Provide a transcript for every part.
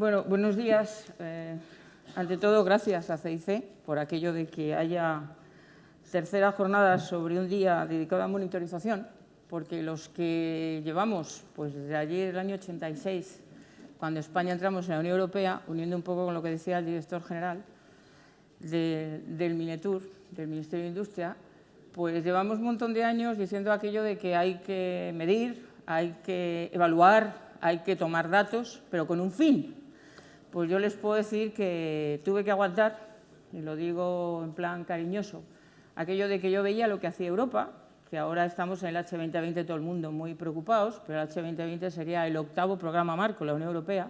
Bueno, buenos días. Ante todo, gracias a CIC por aquello de que haya tercera jornada sobre un día dedicado a monitorización, porque los que llevamos, pues desde ayer, el año 86, cuando España entramos en la Unión Europea, uniendo un poco con lo que decía el director general del Minetur, del Ministerio de Industria, pues llevamos un montón de años diciendo aquello de que hay que medir, hay que evaluar, hay que tomar datos, pero con un fin. Pues yo les puedo decir que tuve que aguantar, y lo digo en plan cariñoso, aquello de que yo veía lo que hacía Europa, que ahora estamos en el H2020 todo el mundo muy preocupados, pero el H2020 sería el 8º programa marco de la Unión Europea.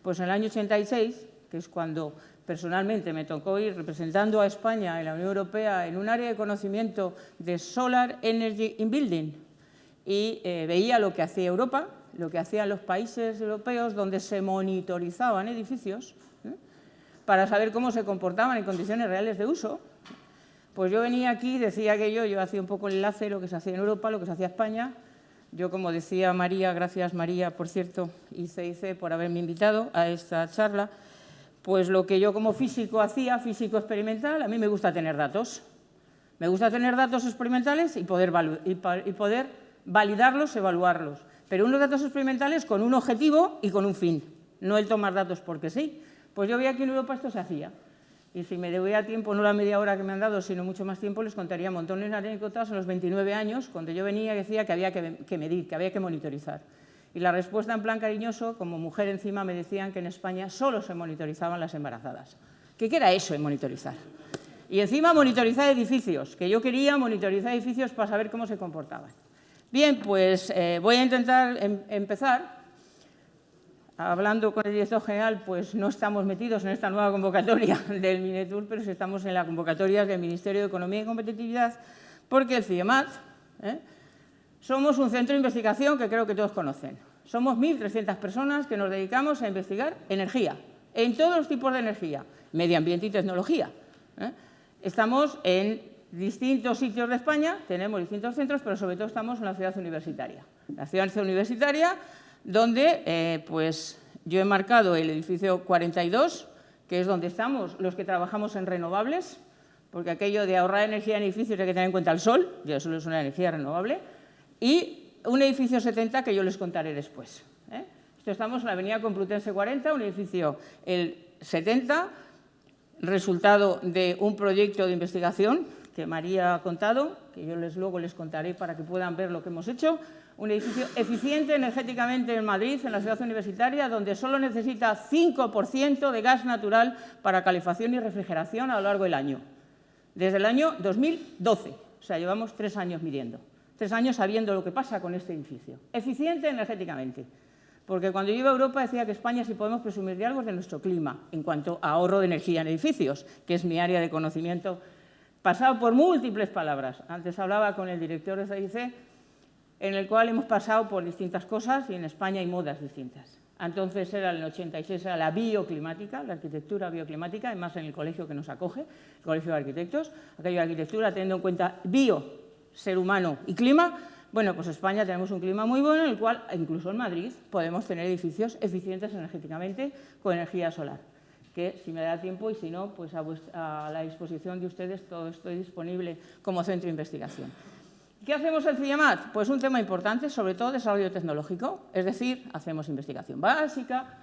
Pues en el año 86, que es cuando personalmente me tocó ir representando a España en la Unión Europea en un área de conocimiento de Solar Energy in Building, y veía lo que hacía Europa, lo que hacían los países europeos donde se monitorizaban edificios para saber cómo se comportaban en condiciones reales de uso. Pues yo venía aquí y decía que yo hacía un poco el enlace de lo que se hacía en Europa, lo que se hacía en España. Yo, como decía María, gracias María, por cierto, y CIC por haberme invitado a esta charla, pues lo que yo como físico hacía, físico experimental, a mí me gusta tener datos. Me gusta tener datos experimentales y poder validarlos, evaluarlos. Pero unos datos experimentales con un objetivo y con un fin, no el tomar datos porque sí. Pues yo veía que en Europa esto se hacía. Y si me debía tiempo, no la media hora que me han dado, sino mucho más tiempo, les contaría montones de anécdotas a los 29 años, cuando yo venía y decía que había que medir, que había que monitorizar. Y la respuesta en plan cariñoso, como mujer encima, me decían que en España solo se monitorizaban las embarazadas. ¿Qué era eso de monitorizar? Y encima monitorizar edificios, que yo quería monitorizar edificios para saber cómo se comportaban. Bien, pues voy a intentar empezar. Hablando con el director general, pues no estamos metidos en esta nueva convocatoria del Minetur, pero sí estamos en la convocatoria del Ministerio de Economía y Competitividad, porque el CIEMAT, somos un centro de investigación que creo que todos conocen. Somos 1.300 personas que nos dedicamos a investigar energía, en todos los tipos de energía, medio ambiente y tecnología. Estamos en distintos sitios de España, tenemos distintos centros, pero sobre todo estamos en la ciudad universitaria. La ciudad universitaria donde pues yo he marcado el edificio 42, que es donde estamos los que trabajamos en renovables, porque aquello de ahorrar energía en edificios hay que tener en cuenta el sol, y el sol es una energía renovable, y un edificio 70 que yo les contaré después. Estamos en la avenida Complutense 40, un edificio el 70, resultado de un proyecto de investigación que María ha contado, que yo luego les contaré para que puedan ver lo que hemos hecho. Un edificio eficiente energéticamente en Madrid, en la ciudad universitaria, donde solo necesita 5% de gas natural para calefacción y refrigeración a lo largo del año. Desde el año 2012, o sea, llevamos 3 años midiendo, 3 años sabiendo lo que pasa con este edificio. Eficiente energéticamente, porque cuando yo iba a Europa decía que España, si podemos presumir de algo, es de nuestro clima, en cuanto a ahorro de energía en edificios, que es mi área de conocimiento, pasado por múltiples palabras. Antes hablaba con el director de CIC, en el cual hemos pasado por distintas cosas y en España hay modas distintas. Entonces era en el 86, era la bioclimática, la arquitectura bioclimática, además en el colegio que nos acoge, el Colegio de Arquitectos, aquello de arquitectura teniendo en cuenta bio, ser humano y clima. Bueno, pues en España tenemos un clima muy bueno en el cual, incluso en Madrid, podemos tener edificios eficientes energéticamente con energía solar, que si me da tiempo y si no, pues a la disposición de ustedes todo estoy disponible como centro de investigación. ¿Qué hacemos en CIEMAT? Pues un tema importante, sobre todo desarrollo tecnológico, es decir, hacemos investigación básica,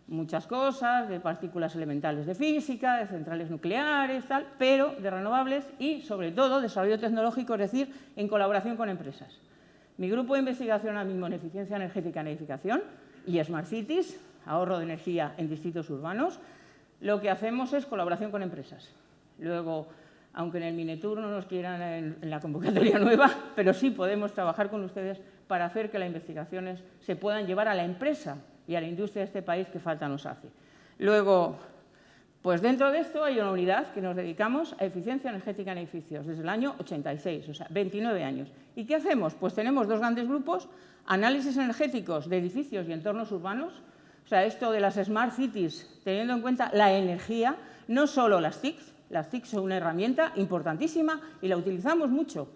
muchas cosas, de partículas elementales de física, de centrales nucleares, tal, pero de renovables y, sobre todo, desarrollo tecnológico, es decir, en colaboración con empresas. Mi grupo de investigación ahora mismo en eficiencia energética en edificación y Smart Cities, ahorro de energía en distritos urbanos, lo que hacemos es colaboración con empresas. Luego, aunque en el Minetur no nos quieran en la convocatoria nueva, pero sí podemos trabajar con ustedes para hacer que las investigaciones se puedan llevar a la empresa y a la industria de este país que falta nos hace. Luego, pues dentro de esto hay una unidad que nos dedicamos a eficiencia energética en edificios desde el año 86, o sea, 29 años. ¿Y qué hacemos? Pues tenemos 2 grandes grupos, análisis energéticos de edificios y entornos urbanos, o sea, esto de las Smart Cities, teniendo en cuenta la energía, no solo las TICs. Las TIC son una herramienta importantísima y la utilizamos mucho,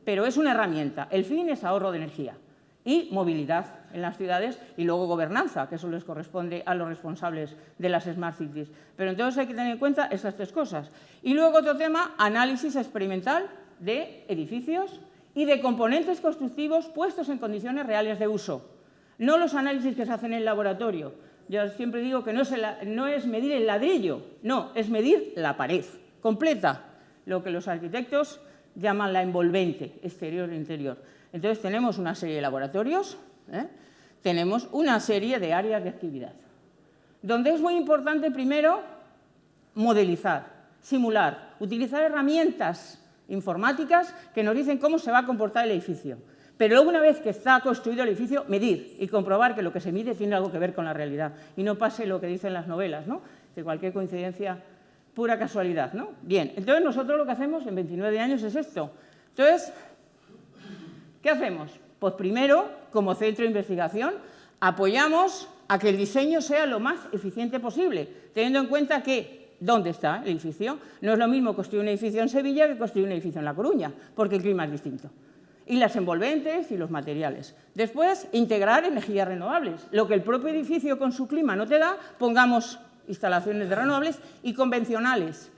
pero es una herramienta. El fin es ahorro de energía y movilidad en las ciudades y luego gobernanza, que eso les corresponde a los responsables de las Smart Cities. Pero entonces hay que tener en cuenta estas tres cosas. Y luego otro tema, análisis experimental de edificios y de componentes constructivos puestos en condiciones reales de uso. No los análisis que se hacen en el laboratorio. Yo siempre digo que no es medir el ladrillo, no, es medir la pared completa, lo que los arquitectos llaman la envolvente, exterior e interior. Entonces tenemos una serie de laboratorios, tenemos una serie de áreas de actividad, donde es muy importante primero modelizar, simular, utilizar herramientas informáticas que nos dicen cómo se va a comportar el edificio. Pero luego, una vez que está construido el edificio, medir y comprobar que lo que se mide tiene algo que ver con la realidad y no pase lo que dicen las novelas, ¿no? De cualquier coincidencia, pura casualidad, ¿no? Bien, entonces nosotros lo que hacemos en 29 años es esto. Entonces, ¿qué hacemos? Pues primero, como centro de investigación, apoyamos a que el diseño sea lo más eficiente posible, teniendo en cuenta que ¿dónde está el edificio? No es lo mismo construir un edificio en Sevilla que construir un edificio en La Coruña, porque el clima es distinto. Y las envolventes y los materiales. Después, integrar energías renovables. Lo que el propio edificio con su clima no te da, pongamos instalaciones de renovables y convencionales.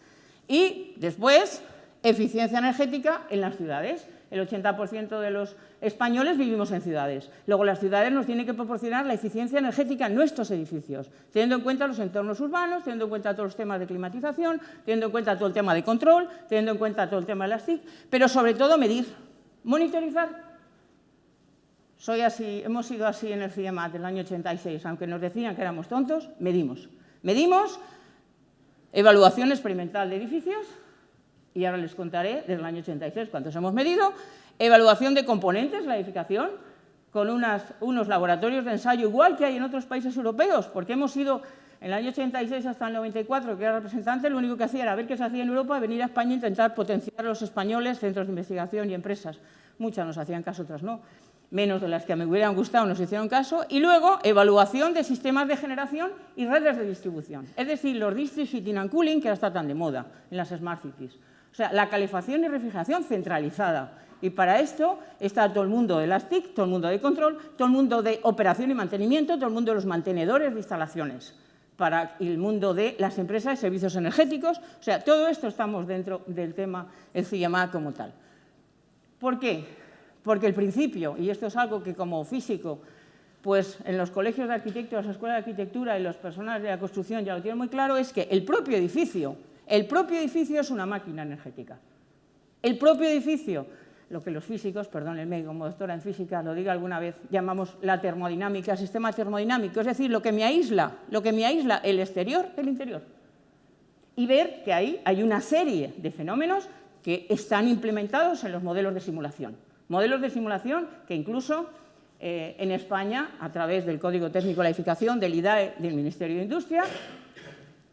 Y después, eficiencia energética en las ciudades. El 80% de los españoles vivimos en ciudades. Luego, las ciudades nos tienen que proporcionar la eficiencia energética en nuestros edificios, teniendo en cuenta los entornos urbanos, teniendo en cuenta todos los temas de climatización, teniendo en cuenta todo el tema de control, teniendo en cuenta todo el tema de las TIC, pero sobre todo medir. Monitorizar. Hemos sido así en el CIEMAT del año 86, aunque nos decían que éramos tontos, medimos. Medimos evaluación experimental de edificios, y ahora les contaré desde el año 86 cuántos hemos medido, evaluación de componentes, la edificación, con unos laboratorios de ensayo igual que hay en otros países europeos, porque hemos ido en el año 86 hasta el 94, que era representante, lo único que hacía era ver qué se hacía en Europa, venir a España e intentar potenciar a los españoles, centros de investigación y empresas. Muchas nos hacían caso, otras no. Menos de las que me hubieran gustado nos hicieron caso. Y luego, evaluación de sistemas de generación y redes de distribución. Es decir, los district heating and cooling, que ahora está tan de moda en las Smart Cities. O sea, la calefacción y refrigeración centralizada. Y para esto está todo el mundo de las TIC, todo el mundo de control, todo el mundo de operación y mantenimiento, todo el mundo de los mantenedores de instalaciones, para el mundo de las empresas de servicios energéticos. O sea, todo esto estamos dentro del tema el CIEMAT como tal. ¿Por qué? Porque el principio, y esto es algo que como físico, pues en los colegios de arquitectos, las escuelas de arquitectura y las personas de la construcción ya lo tienen muy claro, es que el propio edificio es una máquina energética. El propio edificio, lo que los físicos, perdónenme, como doctora en física lo diga alguna vez, llamamos la termodinámica, sistema termodinámico, es decir, lo que me aísla el exterior del interior. Y ver que ahí hay una serie de fenómenos que están implementados en los modelos de simulación. Modelos de simulación que incluso en España, a través del Código Técnico de la Edificación, del IDAE, del Ministerio de Industria,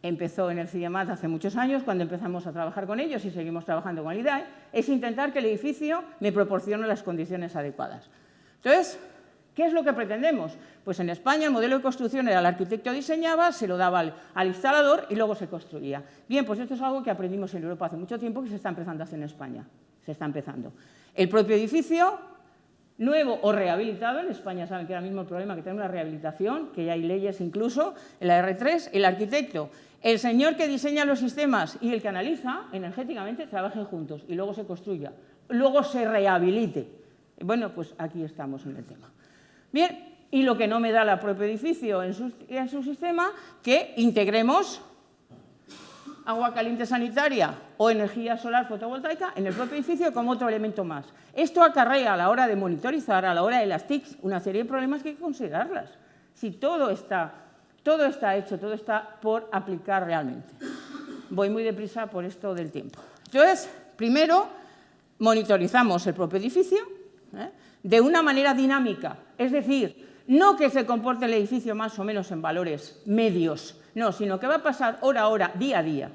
empezó en el CIEMAT hace muchos años, cuando empezamos a trabajar con ellos y seguimos trabajando con el IDAE, es intentar que el edificio me proporcione las condiciones adecuadas. Entonces, ¿qué es lo que pretendemos? Pues en España el modelo de construcción era el arquitecto diseñaba, se lo daba al instalador y luego se construía. Bien, pues esto es algo que aprendimos en Europa hace mucho tiempo que se está empezando a hacer en España. Se está empezando. El propio edificio, nuevo o rehabilitado, en España saben que ahora mismo el problema es que tenemos la rehabilitación, que ya hay leyes incluso, en la R3, el arquitecto, el señor que diseña los sistemas y el que analiza energéticamente trabajen juntos y luego se construya, luego se rehabilite. Bueno, pues aquí estamos en el tema. Bien, y lo que no me da el propio edificio en su sistema, que integremos agua caliente sanitaria o energía solar fotovoltaica en el propio edificio como otro elemento más. Esto acarrea a la hora de monitorizar, a la hora de las TICs, una serie de problemas que hay que considerarlas. Si todo está hecho, todo está por aplicar realmente. Voy muy deprisa por esto del tiempo. Entonces, primero, monitorizamos el propio edificio de una manera dinámica, es decir, no que se comporte el edificio más o menos en valores medios, no, sino que va a pasar hora a hora, día a día,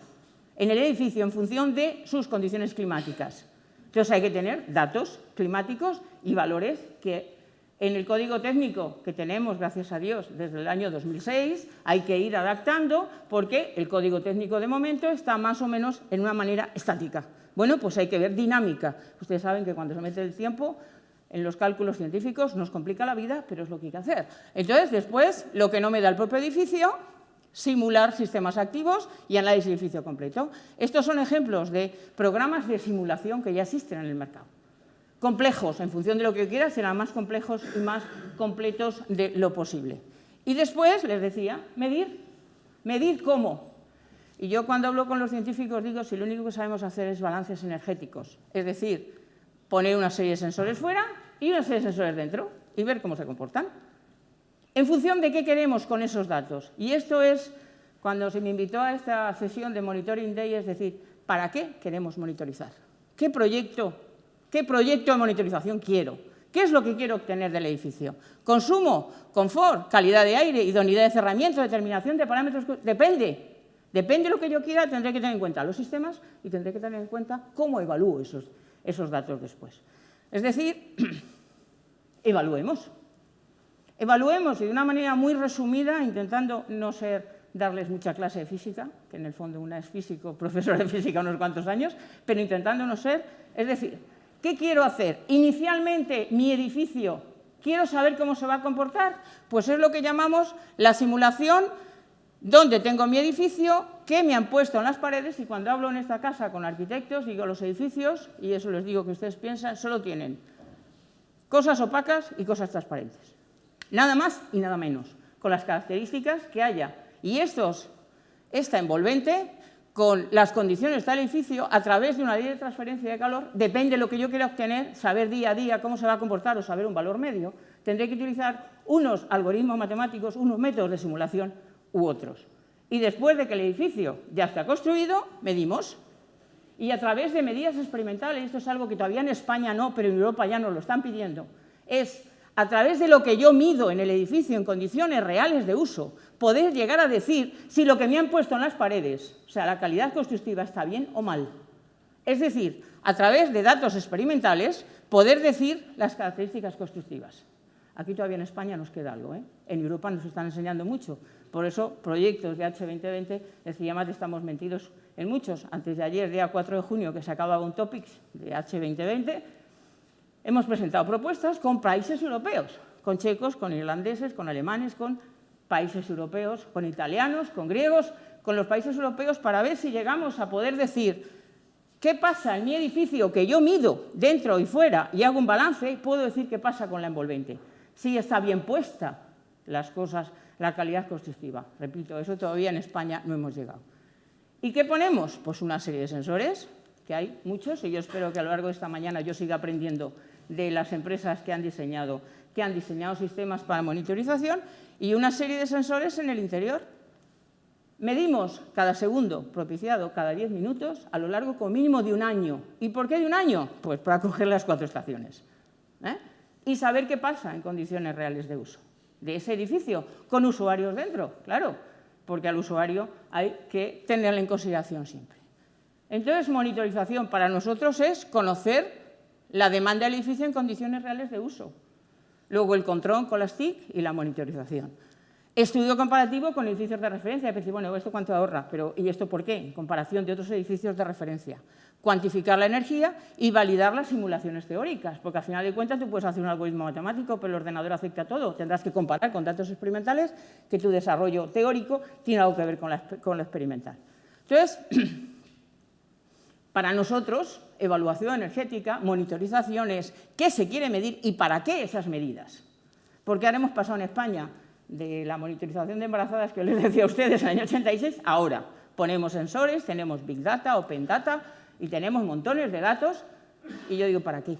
en el edificio en función de sus condiciones climáticas. Entonces hay que tener datos climáticos y valores que en el código técnico que tenemos, gracias a Dios, desde el año 2006, hay que ir adaptando porque el código técnico de momento está más o menos en una manera estática. Bueno, pues hay que ver dinámica. Ustedes saben que cuando se mete el tiempo, en los cálculos científicos nos complica la vida, pero es lo que hay que hacer. Entonces, después, lo que no me da el propio edificio, simular sistemas activos y análisis del edificio completo. Estos son ejemplos de programas de simulación que ya existen en el mercado. Complejos, en función de lo que quieras, serán más complejos y más completos de lo posible. Y después, les decía, medir. ¿Medir cómo? Y yo cuando hablo con los científicos digo si lo único que sabemos hacer es balances energéticos, es decir, poner una serie de sensores fuera y una serie de sensores dentro y ver cómo se comportan. En función de qué queremos con esos datos. Y esto es cuando se me invitó a esta sesión de Monitoring Day, es decir, ¿para qué queremos monitorizar? ¿Qué proyecto de monitorización quiero? ¿Qué es lo que quiero obtener del edificio? ¿Consumo? ¿Confort? ¿Calidad de aire? ¿Idoneidad de cerramiento? ¿Determinación de parámetros? Depende. Depende de lo que yo quiera, tendré que tener en cuenta los sistemas y tendré que tener en cuenta cómo evalúo esos datos después. Es decir, evaluemos. Evaluemos y de una manera muy resumida, intentando no darles mucha clase de física, que en el fondo una es físico, profesor de física unos cuantos años, pero intentando no ser, es decir, ¿qué quiero hacer? Inicialmente, mi edificio, ¿quiero saber cómo se va a comportar? Pues es lo que llamamos la simulación, donde tengo mi edificio, qué me han puesto en las paredes, y cuando hablo en esta casa con arquitectos, digo los edificios, y eso les digo que ustedes piensan, solo tienen cosas opacas y cosas transparentes. Nada más y nada menos, con las características que haya. Y esta envolvente, con las condiciones del edificio, a través de una ley de transferencia de calor, depende de lo que yo quiera obtener, saber día a día cómo se va a comportar o saber un valor medio, tendré que utilizar unos algoritmos matemáticos, unos métodos de simulación u otros. Y después de que el edificio ya está construido, medimos. Y a través de medidas experimentales, esto es algo que todavía en España no, pero en Europa ya nos lo están pidiendo, es a través de lo que yo mido en el edificio en condiciones reales de uso, poder llegar a decir si lo que me han puesto en las paredes, o sea, la calidad constructiva está bien o mal. Es decir, a través de datos experimentales, poder decir las características constructivas. Aquí todavía en España nos queda algo, ¿eh? En Europa nos están enseñando mucho. Por eso, proyectos de H2020, decía más, estamos metidos en muchos. Antes de ayer, día 4 de junio, que se acababa un Topics de H2020, hemos presentado propuestas con países europeos, con checos, con irlandeses, con alemanes, con países europeos, con italianos, con griegos, con los países europeos, para ver si llegamos a poder decir qué pasa en mi edificio que yo mido dentro y fuera y hago un balance, puedo decir qué pasa con la envolvente. Si está bien puesta las cosas, la calidad constructiva. Repito, eso todavía en España no hemos llegado. ¿Y qué ponemos? Pues una serie de sensores, que hay muchos, y yo espero que a lo largo de esta mañana yo siga aprendiendo de las empresas que han diseñado sistemas para monitorización, y una serie de sensores en el interior. Medimos cada segundo propiciado, cada 10 minutos, a lo largo como mínimo de un año. ¿Y por qué de un año? Pues para coger las 4 estaciones. Y saber qué pasa en condiciones reales de uso de ese edificio, con usuarios dentro, claro, porque al usuario hay que tenerlo en consideración siempre. Entonces, monitorización para nosotros es conocer la demanda del edificio en condiciones reales de uso. Luego el control con las TIC y la monitorización. Estudio comparativo con edificios de referencia. Es decir, bueno, ¿esto cuánto ahorra? Pero, ¿y esto por qué? En comparación de otros edificios de referencia. Cuantificar la energía y validar las simulaciones teóricas, porque al final de cuentas tú puedes hacer un algoritmo matemático, pero el ordenador acepta todo. Tendrás que comparar con datos experimentales que tu desarrollo teórico tiene algo que ver con lo experimental. Entonces, para nosotros, evaluación energética, monitorización es qué se quiere medir y para qué esas medidas. Porque ahora hemos pasado en España de la monitorización de embarazadas que les decía a ustedes en el año 86, ahora ponemos sensores, tenemos Big Data, Open Data y tenemos montones de datos. Y yo digo, ¿para qué?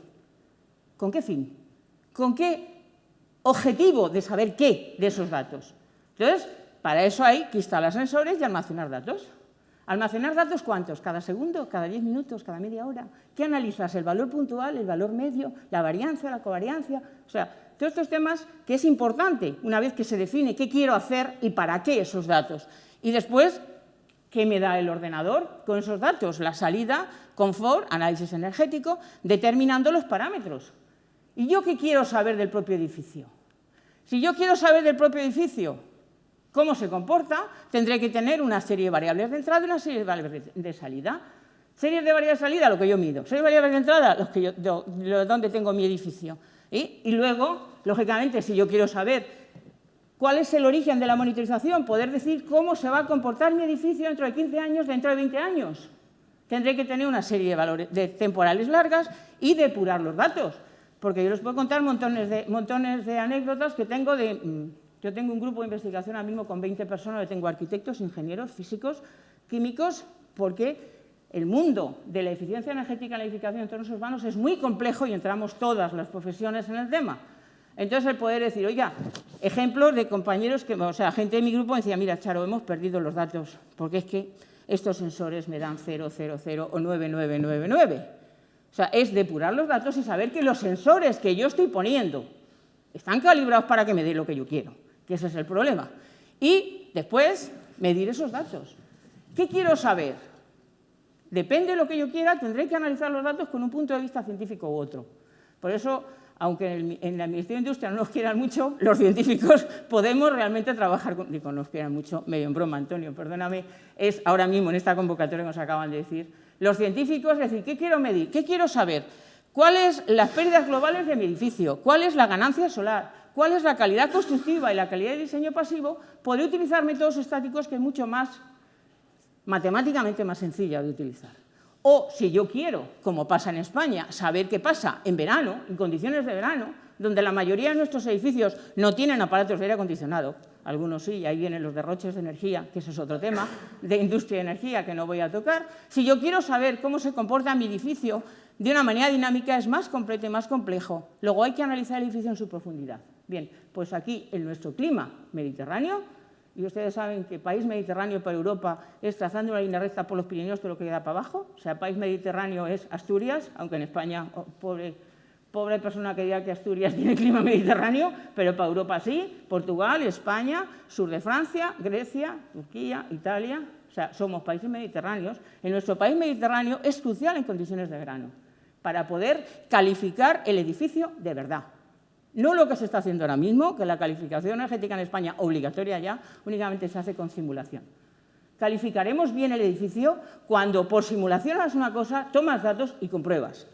¿Con qué fin? ¿Con qué objetivo de saber qué de esos datos? Entonces, para eso hay que instalar sensores y almacenar datos. ¿Almacenar datos cuántos? ¿Cada segundo? ¿Cada 10 minutos? ¿Cada media hora? ¿Qué analizas? ¿El valor puntual? ¿El valor medio? ¿La variancia? ¿La covariancia? O sea, todos estos temas que es importante una vez que se define qué quiero hacer y para qué esos datos. Y después, ¿qué me da el ordenador con esos datos? La salida, confort, análisis energético, determinando los parámetros. ¿Y yo qué quiero saber del propio edificio? Si yo quiero saber del propio edificio cómo se comporta, tendré que tener una serie de variables de entrada y una serie de variables de salida. Series de variables de salida, lo que yo mido. Series de variables de entrada, donde tengo mi edificio. Y luego, lógicamente, si yo quiero saber cuál es el origen de la monitorización, poder decir cómo se va a comportar mi edificio dentro de 15 años, dentro de 20 años, tendré que tener una serie de valores de temporales largas y depurar los datos. Porque yo les puedo contar montones de anécdotas que tengo de... Yo tengo un grupo de investigación ahora mismo con 20 personas, yo tengo arquitectos, ingenieros, físicos, químicos, porque el mundo de la eficiencia energética en la edificación en entornos urbanos es muy complejo y entramos todas las profesiones en el tema. Entonces, el poder decir, oiga, ejemplos de compañeros, o sea, gente de mi grupo decía, mira, Charo, hemos perdido los datos, porque es que estos sensores me dan 000 o 9999. O sea, es depurar los datos y saber que los sensores que yo estoy poniendo están calibrados para que me dé lo que yo quiero, que ese es el problema. Y después, medir esos datos. ¿Qué quiero saber? Depende de lo que yo quiera, tendré que analizar los datos con un punto de vista científico u otro. Por eso, aunque en la Ministerio de Industria no nos quieran mucho, los científicos podemos realmente trabajar con... Digo, no nos quieran mucho, medio en broma, Antonio, perdóname, es ahora mismo en esta convocatoria que nos acaban de decir. Los científicos, es decir, ¿qué quiero medir? ¿Qué quiero saber? ¿Cuáles las pérdidas globales de mi edificio? ¿Cuál es la ganancia solar? ¿Cuál es la calidad constructiva y la calidad de diseño pasivo? Podré utilizar métodos estáticos que es mucho más, matemáticamente más sencilla de utilizar. O, si yo quiero, como pasa en España, saber qué pasa en verano, en condiciones de verano, donde la mayoría de nuestros edificios no tienen aparatos de aire acondicionado, algunos sí, y ahí vienen los derroches de energía, que ese es otro tema, de industria de energía que no voy a tocar. Si yo quiero saber cómo se comporta mi edificio de una manera dinámica, es más completo y más complejo. Luego hay que analizar el edificio en su profundidad. Bien, pues aquí, en nuestro clima mediterráneo, y ustedes saben que país mediterráneo para Europa es trazando una línea recta por los Pirineos todo lo que queda para abajo. O sea, país mediterráneo es Asturias, aunque en España, pobre persona que diga que Asturias tiene clima mediterráneo, pero para Europa sí. Portugal, España, sur de Francia, Grecia, Turquía, Italia. O sea, somos países mediterráneos. En nuestro país mediterráneo es crucial en condiciones de verano para poder calificar el edificio de verdad. No lo que se está haciendo ahora mismo, que la calificación energética en España, obligatoria ya, únicamente se hace con simulación. Calificaremos bien el edificio cuando por simulación hagas una cosa, tomas datos y compruebas.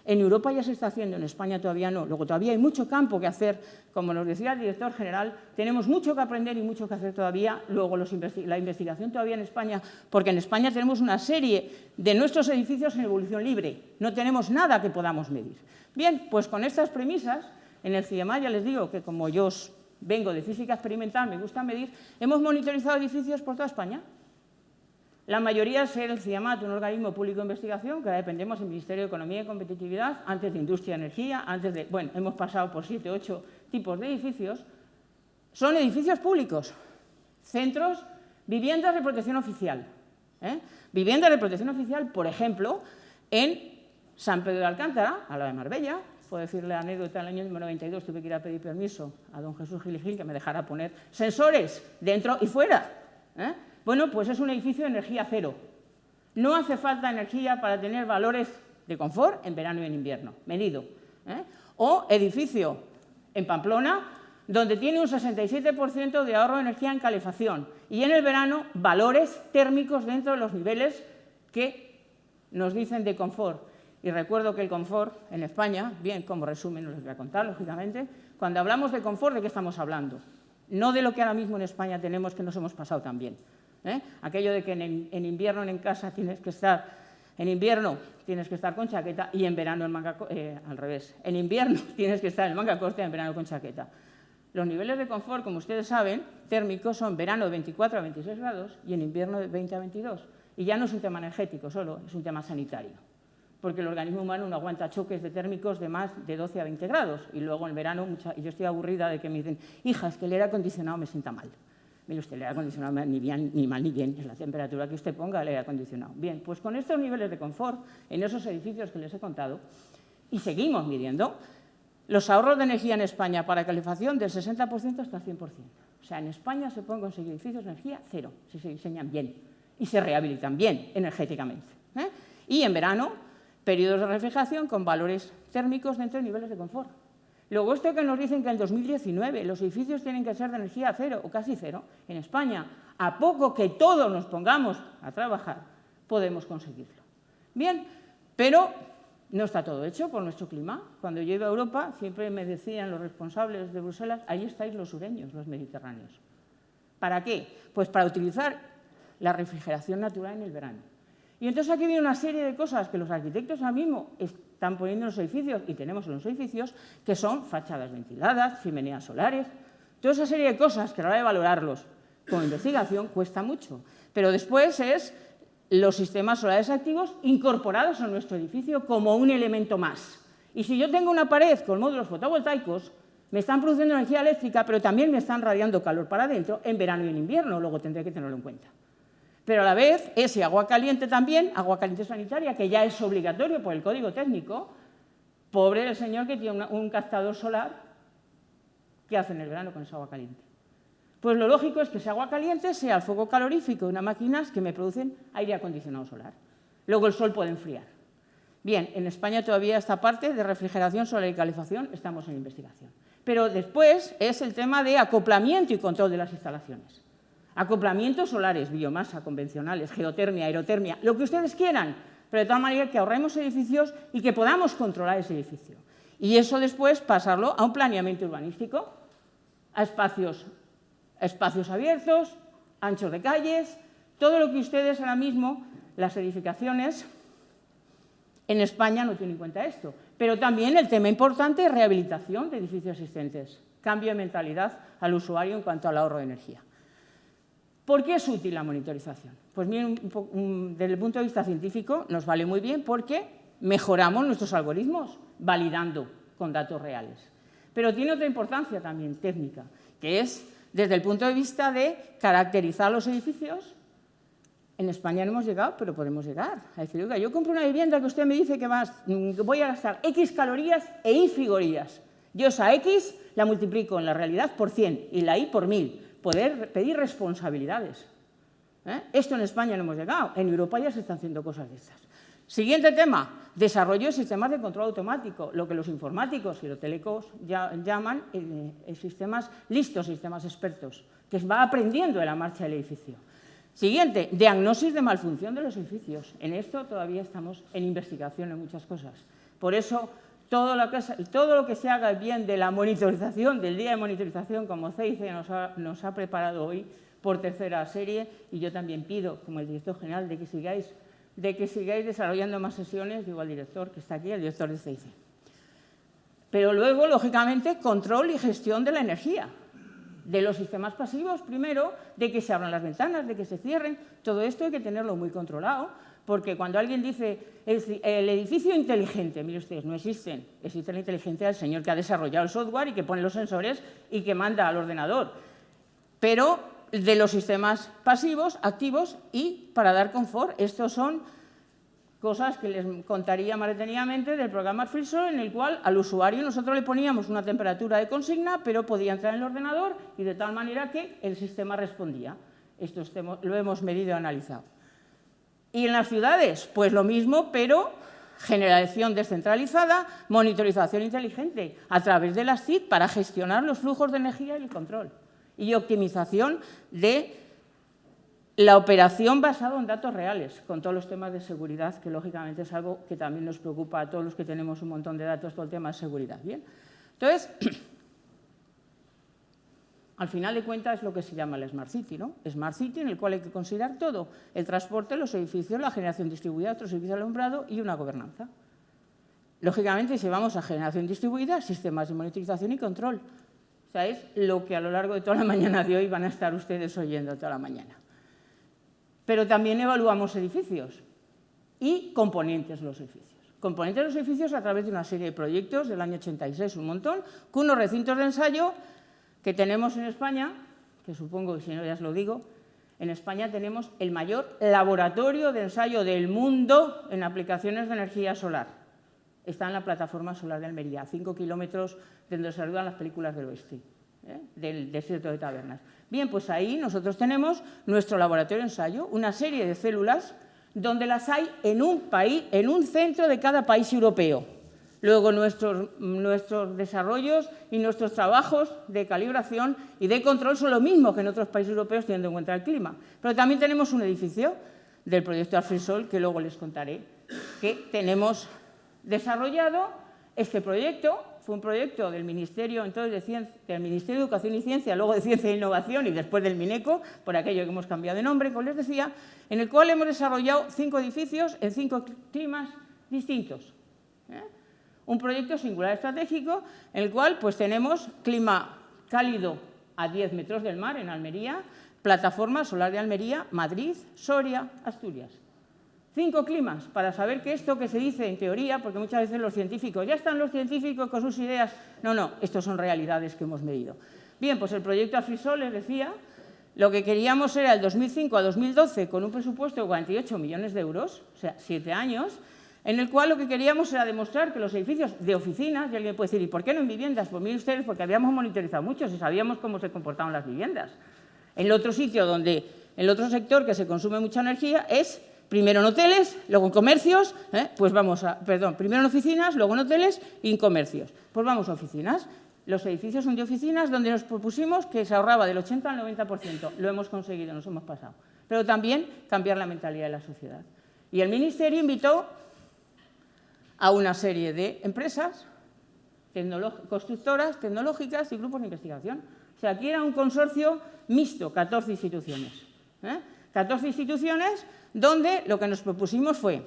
En Europa ya se está haciendo, en España todavía no. Luego todavía hay mucho campo que hacer, como nos decía el director general, tenemos mucho que aprender y mucho que hacer todavía. Luego la investigación todavía en España, porque en España tenemos una serie de nuestros edificios en evolución libre. No tenemos nada que podamos medir. Bien, pues con estas premisas, en el CIEMAT ya les digo que como yo vengo de física experimental, me gusta medir, hemos monitorizado edificios por toda España. La mayoría es el CIEMAT, un organismo público de investigación, que ahora dependemos del Ministerio de Economía y Competitividad, antes de Industria y Energía, bueno, hemos pasado por 7 o 8 tipos de edificios. Son edificios públicos, centros, viviendas de protección oficial. Viviendas de protección oficial, por ejemplo, en San Pedro de Alcántara, a la de Marbella. Puedo decirle la anécdota, en el año 92 tuve que ir a pedir permiso a don Jesús Gil y Gil que me dejara poner sensores dentro y fuera. Bueno, pues es un edificio de energía cero. No hace falta energía para tener valores de confort en verano y en invierno, medido. O edificio en Pamplona, donde tiene un 67% de ahorro de energía en calefacción y en el verano valores térmicos dentro de los niveles que nos dicen de confort. Y recuerdo que el confort en España, bien, como resumen no les voy a contar, lógicamente, cuando hablamos de confort, ¿de qué estamos hablando? No de lo que ahora mismo en España tenemos que nos hemos pasado tan bien. Aquello de que en invierno en casa tienes que estar, en invierno tienes que estar con chaqueta y en verano en manga, al revés, en invierno tienes que estar en manga corta y en verano con chaqueta. Los niveles de confort, como ustedes saben, térmicos son verano de 24 a 26 grados y en invierno de 20 a 22. Y ya no es un tema energético solo, es un tema sanitario. Porque el organismo humano no aguanta choques de térmicos de más de 12 a 20 grados. Y luego en verano, y yo estoy aburrida de que me dicen, hija, es que el aire acondicionado me sienta mal. Mire usted, el aire acondicionado ni bien, ni mal ni bien, es la temperatura que usted ponga el aire acondicionado. Bien, pues con estos niveles de confort, en esos edificios que les he contado, y seguimos midiendo, los ahorros de energía en España para calefacción del 60% hasta el 100%. O sea, en España se pueden conseguir edificios de energía cero, si se diseñan bien y se rehabilitan bien energéticamente. Y en verano, periodos de refrigeración con valores térmicos dentro de niveles de confort. Luego, esto que nos dicen que en 2019 los edificios tienen que ser de energía cero o casi cero, en España, a poco que todos nos pongamos a trabajar, podemos conseguirlo. Bien, pero No está todo hecho por nuestro clima. Cuando yo iba a Europa, siempre me decían los responsables de Bruselas, ahí estáis los sureños, los mediterráneos. ¿Para qué? Pues para utilizar la refrigeración natural en el verano. Y entonces aquí viene una serie de cosas que los arquitectos ahora mismo están poniendo en los edificios, y tenemos en los edificios, que son fachadas ventiladas, chimeneas solares, toda esa serie de cosas que a la hora de valorarlos con investigación cuesta mucho. Pero después es los sistemas solares activos incorporados en nuestro edificio como un elemento más. Y si yo tengo una pared con módulos fotovoltaicos, me están produciendo energía eléctrica, pero también me están radiando calor para adentro en verano y en invierno, luego tendré que tenerlo en cuenta. Pero a la vez, ese agua caliente también, agua caliente sanitaria, que ya es obligatorio por el código técnico, pobre del señor que tiene un captador solar, ¿qué hace en el verano con esa agua caliente? Pues lo lógico es que ese agua caliente sea el fuego calorífico de unas máquinas que me producen aire acondicionado solar. Luego el sol puede enfriar. Bien, en España todavía esta parte de refrigeración solar y calefacción estamos en investigación. Pero después es el tema de acoplamiento y control de las instalaciones. Acoplamientos solares, biomasa, convencionales, geotermia, aerotermia, lo que ustedes quieran, pero de tal manera que ahorremos edificios y que podamos controlar ese edificio. Y eso después pasarlo a un planeamiento urbanístico, a espacios abiertos, anchos de calles, todo lo que ustedes ahora mismo, las edificaciones, en España no tienen en cuenta esto. Pero también el tema importante es rehabilitación de edificios existentes, cambio de mentalidad al usuario en cuanto al ahorro de energía. ¿Por qué es útil la monitorización? Pues bien, desde el punto de vista científico nos vale muy bien porque mejoramos nuestros algoritmos validando con datos reales. Pero tiene otra importancia también técnica, que es desde el punto de vista de caracterizar los edificios. En España no hemos llegado, pero podemos llegar. A decir, oiga, yo compro una vivienda que usted me dice que voy a gastar X calorías e Y frigorías. Yo esa X la multiplico en la realidad por 100 y la Y por 1000. Poder pedir responsabilidades. Esto en España no hemos llegado. En Europa ya se están haciendo cosas de estas. Siguiente tema, desarrollo de sistemas de control automático, lo que los informáticos y los telecos llaman sistemas listos, sistemas expertos, que va aprendiendo de la marcha del edificio. Siguiente, diagnosis de malfunción de los edificios. En esto todavía estamos en investigación en muchas cosas. Por eso, todo lo que se haga bien de la monitorización, del día de monitorización, como CIC nos ha preparado hoy por tercera serie, y yo también pido, como el director general, de que sigáis desarrollando más sesiones, digo al director que está aquí, el director de CIC. Pero luego, lógicamente, control y gestión de la energía, de los sistemas pasivos, primero, de que se abran las ventanas, de que se cierren, todo esto hay que tenerlo muy controlado, porque cuando alguien dice el edificio inteligente, mire ustedes, no existen. Existe la inteligencia del señor que ha desarrollado el software y que pone los sensores y que manda al ordenador. Pero de los sistemas pasivos, activos y para dar confort. Estos son cosas que les contaría más detenidamente del programa FreeSol, en el cual al usuario nosotros le poníamos una temperatura de consigna, pero podía entrar en el ordenador y de tal manera que el sistema respondía. Esto lo hemos medido y analizado. Y en las ciudades, pues lo mismo, pero generación descentralizada, monitorización inteligente a través de las TIC para gestionar los flujos de energía y el control. Y optimización de la operación basada en datos reales, con todos los temas de seguridad, que lógicamente es algo que también nos preocupa a todos los que tenemos un montón de datos, todo el tema de seguridad. Bien, entonces, al final de cuentas es lo que se llama el Smart City, ¿no? Smart City en el cual hay que considerar todo, el transporte, los edificios, la generación distribuida, otros servicios de alumbrado y una gobernanza. Lógicamente, si vamos a generación distribuida, sistemas de monitorización y control. O sea, es lo que a lo largo de toda la mañana de hoy van a estar ustedes oyendo toda la mañana. Pero también evaluamos edificios y componentes de los edificios. Componentes de los edificios a través de una serie de proyectos del año 86, un montón, con unos recintos de ensayo que tenemos en España, que supongo que si no ya os lo digo, en España tenemos el mayor laboratorio de ensayo del mundo en aplicaciones de energía solar. Está en la plataforma solar de Almería, a 5 kilómetros de donde se rodan las películas del oeste, del desierto de Tabernas. Bien, pues ahí nosotros tenemos nuestro laboratorio de ensayo, una serie de células donde las hay en un país, en un centro de cada país europeo. Luego nuestros desarrollos y nuestros trabajos de calibración y de control son lo mismo que en otros países europeos teniendo en cuenta el clima. Pero también tenemos un edificio del proyecto FreeSol, que luego les contaré, que tenemos desarrollado este proyecto. Fue un proyecto del Ministerio, entonces, del Ministerio de Educación y Ciencia, luego de Ciencia e Innovación y después del Mineco, por aquello que hemos cambiado de nombre, como les decía, en el cual hemos desarrollado 5 edificios en 5 climas distintos. Un proyecto singular estratégico en el cual pues, tenemos clima cálido a 10 metros del mar en Almería, plataforma solar de Almería, Madrid, Soria, Asturias. 5 climas, para saber que esto que se dice en teoría, porque muchas veces los científicos, ya están los científicos con sus ideas. No, no, estos son realidades que hemos medido. Bien, pues el proyecto Afrisol, les decía, lo que queríamos era el 2005 a 2012 con un presupuesto de 48 millones de euros, o sea, 7 años, en el cual lo que queríamos era demostrar que los edificios de oficinas, y alguien puede decir, ¿y por qué no en viviendas? Pues miren ustedes, porque habíamos monitorizado muchos y sabíamos cómo se comportaban las viviendas. El otro sitio donde, el otro sector que se consume mucha energía es primero en hoteles, luego en comercios, primero en oficinas, luego en hoteles y en comercios. Pues vamos a oficinas. Los edificios son de oficinas donde nos propusimos que se ahorraba del 80 al 90%. Lo hemos conseguido, nos hemos pasado. Pero también cambiar la mentalidad de la sociedad. Y el Ministerio invitó a una serie de empresas, constructoras, tecnológicas y grupos de investigación. O sea, aquí era un consorcio mixto, 14 instituciones. 14 instituciones donde lo que nos propusimos fue,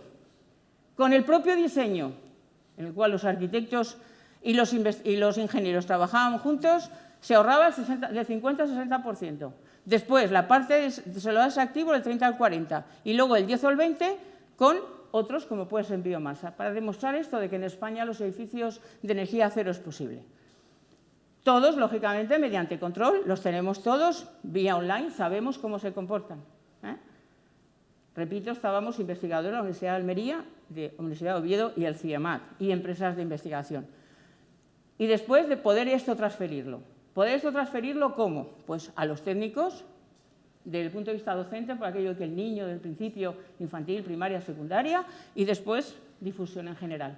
con el propio diseño, en el cual los arquitectos y los ingenieros trabajaban juntos, se ahorraba del 50 al 60%. Después, la parte de solar activo del 30 al 40%. Y luego el 10 o el 20% con otros, como puede ser en biomasa, para demostrar esto de que en España los edificios de energía cero es posible. Todos, lógicamente, mediante control, los tenemos todos vía online, sabemos cómo se comportan. Repito, estábamos investigadores de la Universidad de Almería, de la Universidad de Oviedo y el CIEMAT, y empresas de investigación. Y después de poder esto transferirlo. ¿Poder esto transferirlo cómo? Pues a los técnicos, desde el punto de vista docente, por aquello que el niño del principio, infantil, primaria, secundaria, y después difusión en general.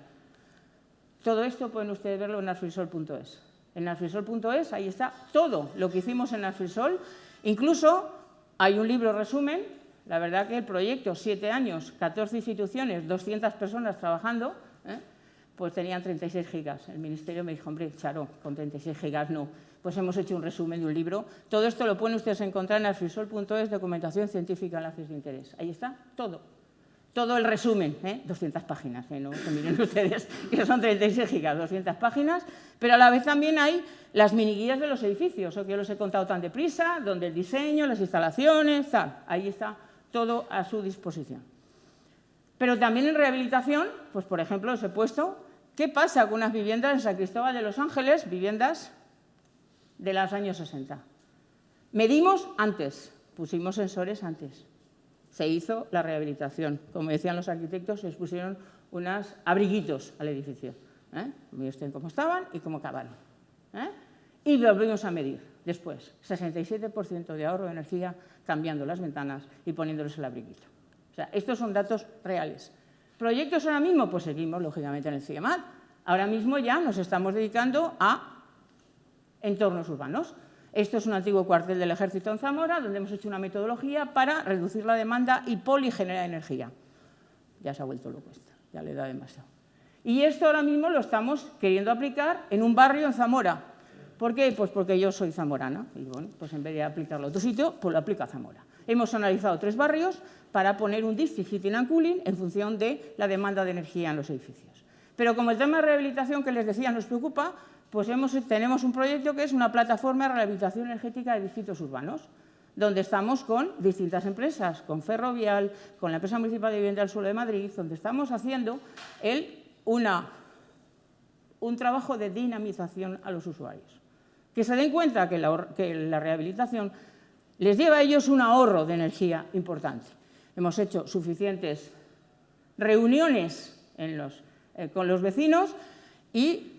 Todo esto pueden ustedes verlo en alfrisol.es. En alfrisol.es, ahí está todo lo que hicimos en Alfrisol. Incluso hay un libro resumen. La verdad que el proyecto, 7 años, 14 instituciones, 200 personas trabajando, pues tenían 36 gigas. El Ministerio me dijo, hombre, Charo, con 36 gigas no. Pues hemos hecho un resumen de un libro. Todo esto lo pueden ustedes encontrar en alfrisol.es, documentación científica, enlaces de interés. Ahí está todo. Todo el resumen, 200 páginas, no que miren ustedes, que son 36 gigas, 200 páginas, pero a la vez también hay las miniguías de los edificios, que yo los he contado tan deprisa, donde el diseño, las instalaciones, tal. Ahí está todo a su disposición. Pero también en rehabilitación, pues por ejemplo, os he puesto qué pasa con unas viviendas en San Cristóbal de los Ángeles, viviendas de los años 60. Medimos antes, pusimos sensores antes. Se hizo la rehabilitación. Como decían los arquitectos, se pusieron unos abriguitos al edificio. Miren cómo estaban y cómo acabaron. Y volvimos a medir después. 67% de ahorro de energía cambiando las ventanas y poniéndoles el abriguito. O sea, estos son datos reales. ¿Proyectos ahora mismo? Pues seguimos, lógicamente, en el CIEMAT. Ahora mismo ya nos estamos dedicando a entornos urbanos. Esto es un antiguo cuartel del Ejército en Zamora, donde hemos hecho una metodología para reducir la demanda y poligenerar energía. Ya se ha vuelto loco esto, ya le da demasiado. Y esto ahora mismo lo estamos queriendo aplicar en un barrio en Zamora. ¿Por qué? Pues porque yo soy zamorana. Y bueno, pues en vez de aplicarlo a otro sitio, pues lo aplico a Zamora. Hemos analizado 3 barrios para poner un district heating and cooling en función de la demanda de energía en los edificios. Pero como el tema de rehabilitación que les decía nos preocupa, pues tenemos un proyecto que es una plataforma de rehabilitación energética de distritos urbanos, donde estamos con distintas empresas, con Ferrovial, con la empresa municipal de vivienda del suelo de Madrid, donde estamos haciendo un trabajo de dinamización a los usuarios. Que se den cuenta que la rehabilitación les lleva a ellos un ahorro de energía importante. Hemos hecho suficientes reuniones con los vecinos y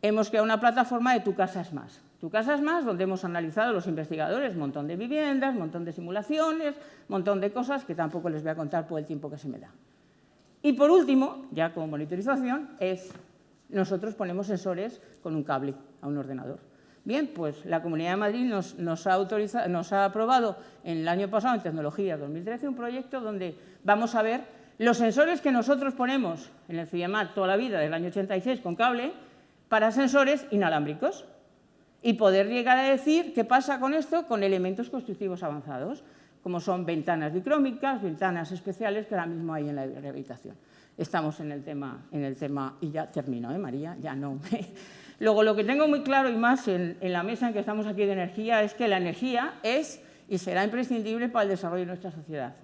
hemos creado una plataforma de Tu Casa es Más. Tu Casa es Más, donde hemos analizado los investigadores un montón de viviendas, un montón de simulaciones, un montón de cosas que tampoco les voy a contar por el tiempo que se me da. Y por último, ya como monitorización, nosotros ponemos sensores con un cable a un ordenador. Bien, pues la Comunidad de Madrid nos ha aprobado en el año pasado, en Tecnología 2013, un proyecto donde vamos a ver Los sensores que nosotros ponemos en el CIEMAT toda la vida, del año 86, con cable, para sensores inalámbricos. Y poder llegar a decir qué pasa con esto con elementos constructivos avanzados, como son ventanas dicrómicas, ventanas especiales que ahora mismo hay en la rehabilitación. Estamos en el tema y ya termino, María, ya no. Luego, lo que tengo muy claro y más en la mesa en que estamos aquí de energía es que la energía es y será imprescindible para el desarrollo de nuestra sociedad.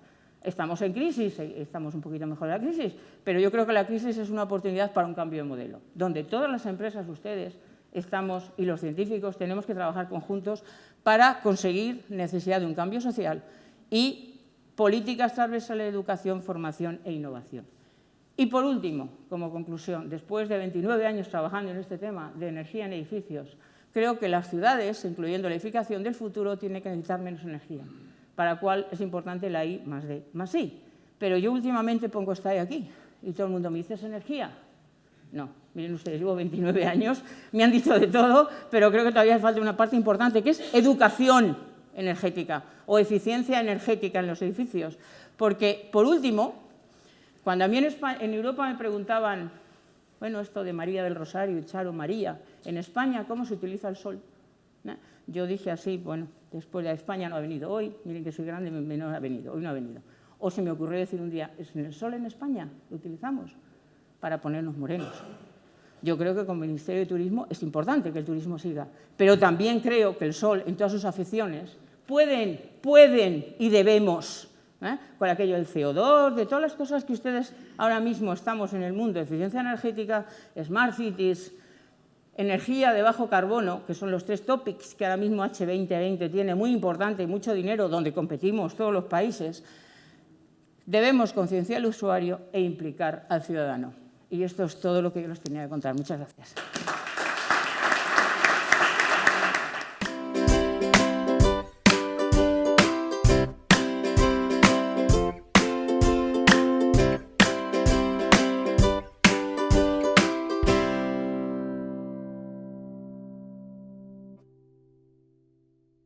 Estamos en crisis, estamos un poquito mejor de la crisis, pero yo creo que la crisis es una oportunidad para un cambio de modelo, donde todas las empresas, ustedes, estamos y los científicos tenemos que trabajar conjuntos para conseguir necesidad de un cambio social y políticas transversales de educación, formación e innovación. Y por último, como conclusión, después de 29 años trabajando en este tema de energía en edificios, creo que las ciudades, incluyendo la edificación del futuro, tienen que necesitar menos energía, para lo cual es importante la I más D más I. Pero yo últimamente pongo esta I aquí y todo el mundo me dice, ¿es energía? No, miren ustedes, llevo 29 años, me han dicho de todo, pero creo que todavía falta una parte importante, que es educación energética o eficiencia energética en los edificios. Porque, por último, cuando a mí en Europa me preguntaban, bueno, esto de María del Rosario y Charo María, en España, ¿cómo se utiliza el sol? Yo dije así, bueno, después de España no ha venido hoy, miren que soy grande, no ha venido, hoy no ha venido. O se me ocurrió decir un día, ¿es el sol en España? ¿Lo utilizamos? Para ponernos morenos. Yo creo que como Ministerio de Turismo es importante que el turismo siga, pero también creo que el sol, en todas sus aficiones, pueden y debemos, con aquello del CO2, de todas las cosas que ustedes ahora mismo estamos en el mundo, eficiencia energética, smart cities, energía de bajo carbono, que son los 3 topics que ahora mismo H2020 tiene muy importante y mucho dinero, donde competimos todos los países, debemos concienciar al usuario e implicar al ciudadano. Y esto es todo lo que yo les tenía que contar. Muchas gracias.